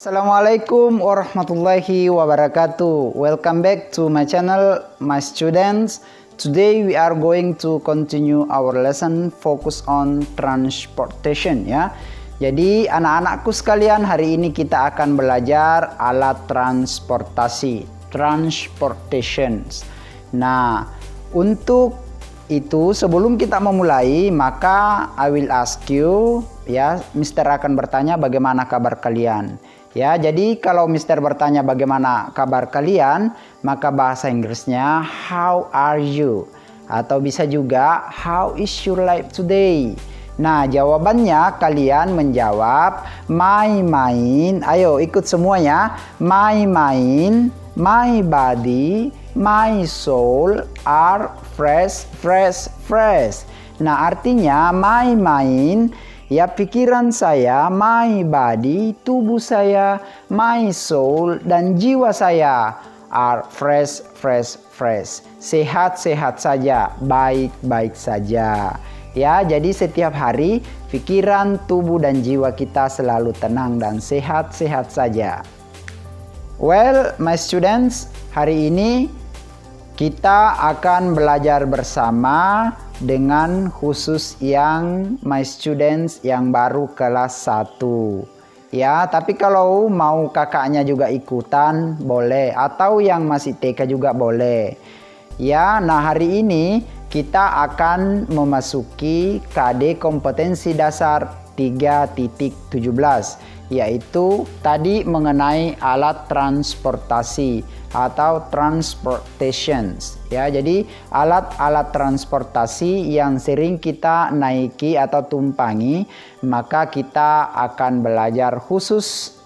Assalamualaikum warahmatullahi wabarakatuh. Welcome back to my channel, my students. Today we are going to continue our lesson focus on transportation ya. Jadi anak-anakku sekalian, hari ini kita akan belajar alat transportasi, transportations. Nah, untuk itu sebelum kita memulai, maka I will ask you ya, Mister akan bertanya bagaimana kabar kalian. Ya, jadi kalau Mister bertanya bagaimana kabar kalian, maka bahasa Inggrisnya how are you? Atau bisa juga how is your life today? Nah, jawabannya kalian menjawab my mind. Ayo ikut semuanya. My mind, my body, my soul are fresh. Nah, artinya my mind ya pikiran saya, my body tubuh saya, my soul dan jiwa saya are fresh. Sehat-sehat saja, baik-baik saja. Ya, jadi setiap hari pikiran, tubuh dan jiwa kita selalu tenang dan sehat-sehat saja. Well, my students, hari ini kita akan belajar bersama dengan khusus yang my students yang baru kelas 1. Ya, tapi kalau mau kakaknya juga ikutan boleh, atau yang masih TK juga boleh. Ya, nah hari ini kita akan memasuki KD kompetensi dasar 3.17, yaitu tadi mengenai alat transportasi atau transportations ya. Jadi alat-alat transportasi yang sering kita naiki atau tumpangi, maka kita akan belajar khusus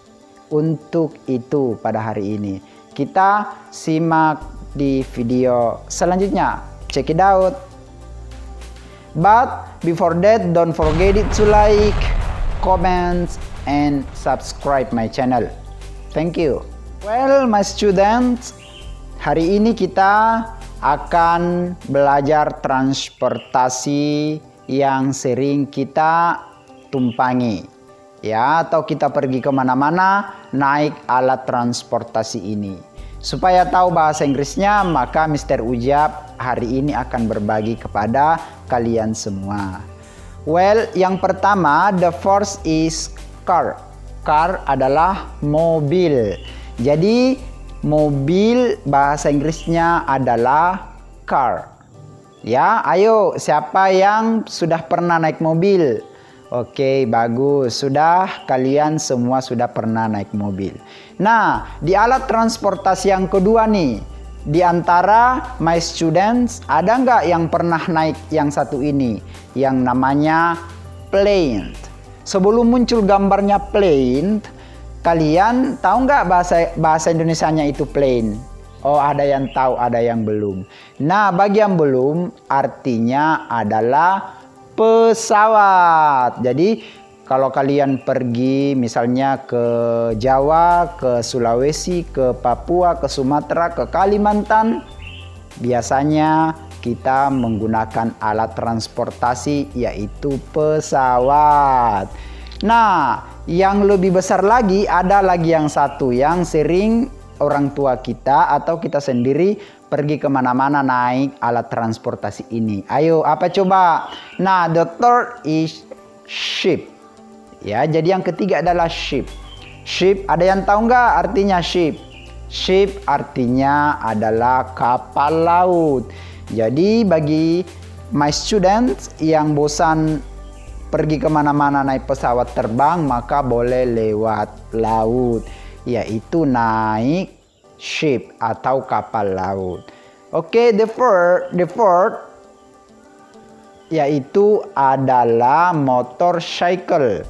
untuk itu pada hari ini. Kita simak di video selanjutnya. Check it out. But before that, don't forget it to like, comment, and subscribe my channel. Thank you. Well, my students, hari ini kita akan belajar transportasi yang sering kita tumpangi ya, atau kita pergi kemana-mana naik alat transportasi ini. Supaya tahu bahasa Inggrisnya, maka Mr. Ujab hari ini akan berbagi kepada kalian semua. Well, yang pertama, the first is car. Car adalah mobil. Jadi mobil bahasa Inggrisnya adalah car. Ya, ayo siapa yang sudah pernah naik mobil? Oke, bagus. Sudah, kalian semua sudah pernah naik mobil. Nah, di alat transportasi yang kedua nih, di antara my students, ada nggak yang pernah naik yang satu ini? Yang namanya plane. Sebelum muncul gambarnya plane, kalian tahu nggak bahasa Indonesianya itu plane? Oh, ada yang tahu, ada yang belum. Nah, bagi yang belum, artinya adalah pesawat. Jadi kalau kalian pergi misalnya ke Jawa, ke Sulawesi, ke Papua, ke Sumatera, ke Kalimantan, biasanya kita menggunakan alat transportasi yaitu pesawat. Nah, yang lebih besar lagi, ada lagi yang satu yang sering orang tua kita atau kita sendiri pergi kemana-mana naik alat transportasi ini. Ayo, apa coba? Nah, the third is ship. Ya, jadi yang ketiga adalah ship. Ship, ada yang tahu nggak artinya ship? Ship artinya adalah kapal laut. Jadi bagi my students yang bosan pergi kemana-mana naik pesawat terbang, maka boleh lewat laut, yaitu naik ship atau kapal laut. Oke, the fourth yaitu adalah motorcycle.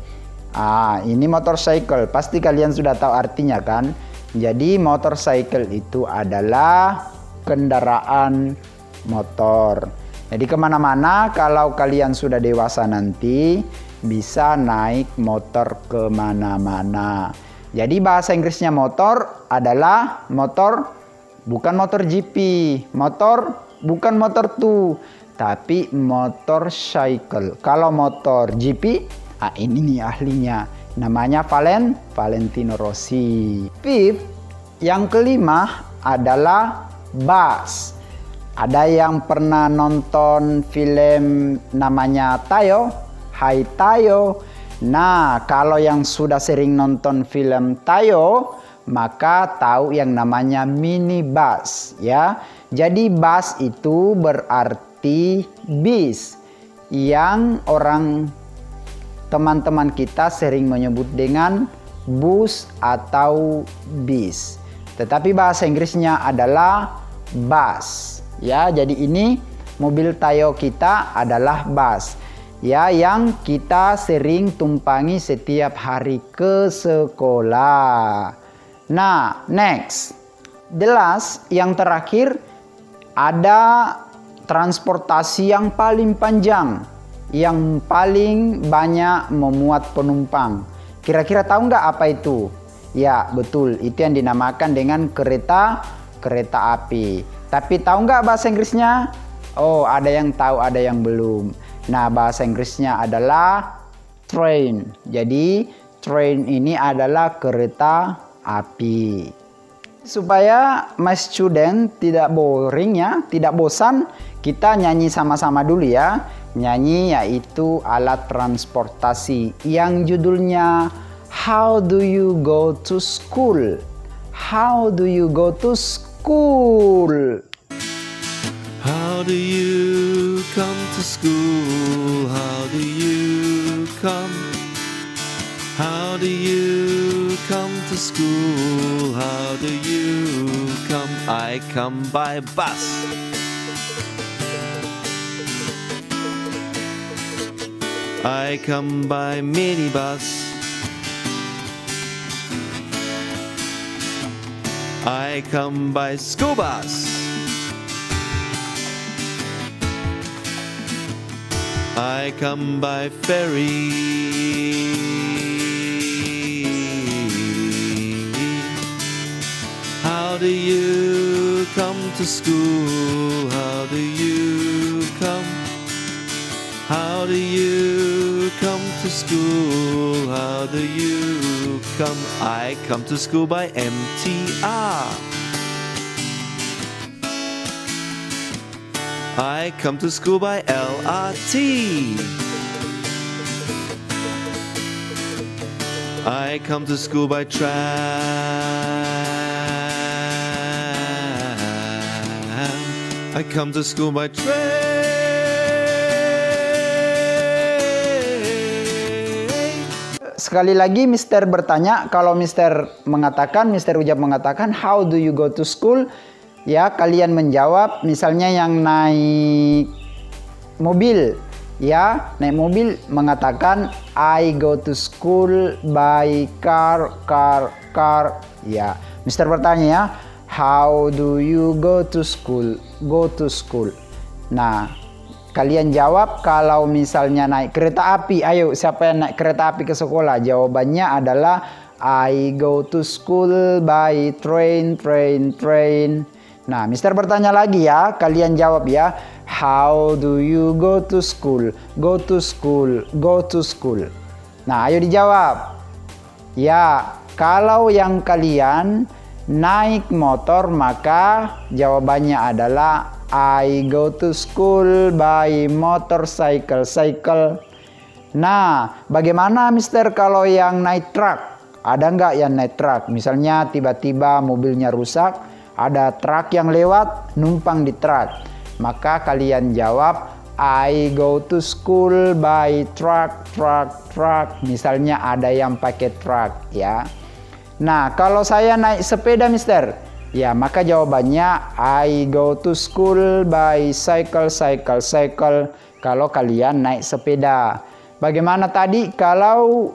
Ini motorcycle, pasti kalian sudah tahu artinya kan? Jadi motorcycle itu adalah kendaraan motor. Jadi kemana-mana kalau kalian sudah dewasa nanti bisa naik motor kemana-mana. Jadi bahasa Inggrisnya motor adalah motor, bukan motor GP. Motor bukan motor 2, tapi motorcycle. Kalau motor GP, ini nih ahlinya, namanya Valentino Rossi. Fifth, yang kelima adalah bus. Ada yang pernah nonton film namanya Tayo? Hai Tayo. Nah, kalau yang sudah sering nonton film Tayo, maka tahu yang namanya minibus ya. Jadi bus itu berarti bis, yang teman-teman kita sering menyebut dengan bus atau bis. Tetapi bahasa Inggrisnya adalah bus ya. Jadi ini mobil Tayo kita adalah bus ya, yang kita sering tumpangi setiap hari ke sekolah. Nah, next, the last, yang terakhir, ada transportasi yang paling panjang, yang paling banyak memuat penumpang. Kira-kira tahu nggak apa itu? Ya, betul, itu yang dinamakan dengan kereta api. Tapi tahu nggak bahasa Inggrisnya? Oh, ada yang tahu, ada yang belum. Nah, bahasa Inggrisnya adalah train. Jadi, train ini adalah kereta api. Supaya my student tidak boring ya, tidak bosan, kita nyanyi sama-sama dulu ya. Nyanyi yaitu alat transportasi yang judulnya How do you go to school? How do you go to school? How do you come to school? How do you come? How do you come to school? How do you come? I come by bus. I come by minibus. I come by school bus. I come by ferry. How do you come to school? How do you come? How do you come to school? How do you come? I come to school by MTR. I come to school by LRT. I come to school by tram. I come to school by train. Sekali lagi Mister bertanya, kalau Mister Ujab mengatakan how do you go to school? Ya, kalian menjawab, misalnya yang naik mobil, ya, naik mobil mengatakan I go to school by car. Ya, Mister bertanya ya, how do you go to school? Go to school. Nah, kalian jawab kalau misalnya naik kereta api. Ayo, siapa yang naik kereta api ke sekolah? Jawabannya adalah I go to school by train. Nah, Mister bertanya lagi ya, kalian jawab ya. How do you go to school? Go to school. Nah, ayo dijawab. Ya, kalau yang kalian naik motor, maka jawabannya adalah I go to school by motorcycle. Nah, bagaimana Mister kalau yang naik truk? Ada nggak yang naik truk? Misalnya tiba-tiba mobilnya rusak, ada truk yang lewat, numpang di truk. Maka kalian jawab, I go to school by truck. Misalnya ada yang pakai truk ya. Nah, kalau saya naik sepeda Mister, ya maka jawabannya I go to school by cycle. Kalau kalian naik sepeda. Bagaimana tadi kalau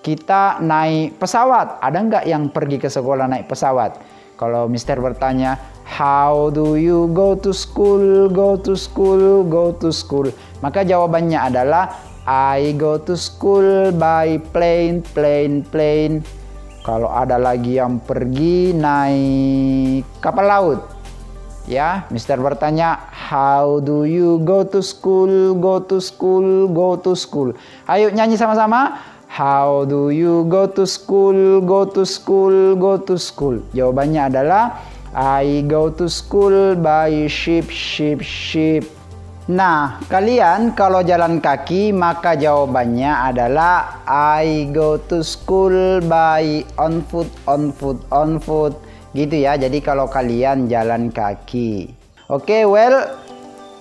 kita naik pesawat? Ada nggak yang pergi ke sekolah naik pesawat? Kalau Mister bertanya, how do you go to school? Go to school. Maka jawabannya adalah I go to school by plane. Kalau ada lagi yang pergi naik kapal laut, ya, Mister bertanya, how do you go to school? Go to school. Ayo nyanyi sama-sama. How do you go to school? Go to school, go to school. Jawabannya adalah I go to school by ship, ship, ship. Nah, kalian kalau jalan kaki maka jawabannya adalah I go to school by on foot, on foot, on foot. Gitu ya. Jadi kalau kalian jalan kaki. Okay, well,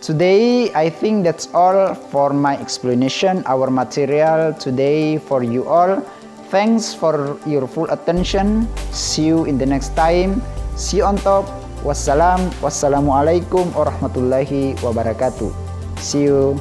today I think that's all for my explanation, our material today for you all. Thanks for your full attention. See you in the next time. See you on top. Wassalamualaikum warahmatullahi wabarakatuh. See you.